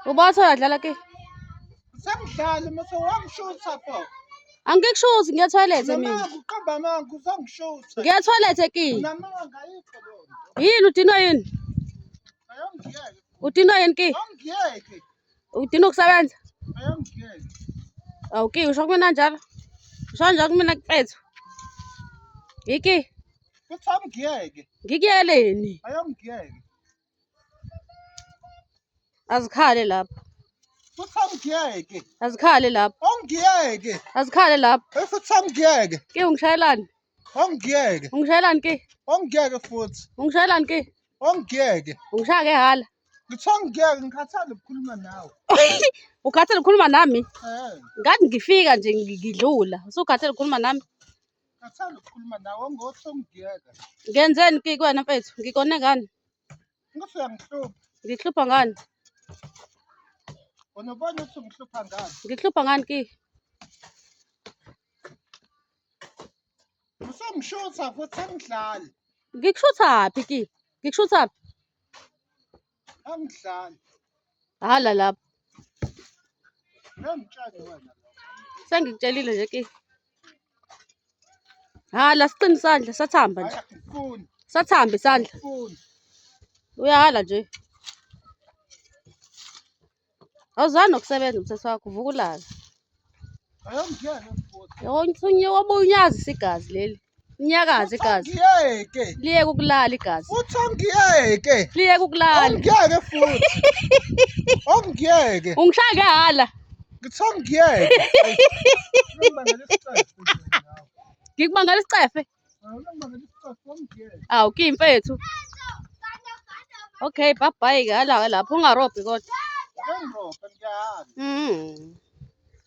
Ubathi uyadlala ke? Sangidlala mase wangishutha pho. Angikushuthi ngiya toilet mina. Namanga uqamba amanga uzangishutha. Ngiya toilet ki. Namanga ayikho lona. Yini udinwa yini? Ayongiyeke. Udinwa yini ki? Awungiyeke. Udinwa ukusebenza? Ayongiyeke. Awuki usho kumina njalo. Usho njalo kumina mfethu. Yiki? Kuthi awungiyeke. Ngikuyeleni? Ayongiyeke. Azikhale lapha. Kuthi awungiyeke. Azikhale lapha. Awungiyeke. Azikhale lapha. Futhi awungiyeke. Ki ungishayelani? Awungiyeke. Ungishayelani ki? Awungiyeke futhi. Ungishayelani ki? Awungiyeke. Ungishaya ke hala. Ngithi awungiyeke ngikhathale ukukhuluma nawe. Ukhathele ukukhuluma nami? Ngathi ngifika nje ngidlula. Usukhathele ukukhuluma nami? Ngathanda ukukhuluma nawe ngothi ungiyeka. Ngenzeni ki kuwena mfethu? Ngikone ngani? Ngifika ngihlupha. Ngihlupha ngani? Wena ubona ukuthi ngihlupha ngani? Ngihlupha ngani ki? Usangishutha futhi angidlali. Ngikushutha ki? Ngikushutha? Angidlali. Hala lapha. Ngangitshani wena. Sengikutshelile nje ki. Hala siqini isandla sathamba nje. Ayakufuni. Sathamba isandla. Ayakufuni. Uyahala nje. Awuzani nokusebenza umthetho wakho uvuka ulala. Ayongiyeke futhi. Yonke wabunyaza igazi leli. Inyakaza igazi. Ngiyeke. Liyeke ukulala igazi. Futhi angiyeke. Liyeke ukulala. Angiyeke futhi. Angiyeke. Ungishaya ke hala. Ngithi angiyeke. Ngikubangela isicefe. Awu ki mfethu. Okay, bye bye ke hala lapho ungarobhi kodwa. Ngiyahamba.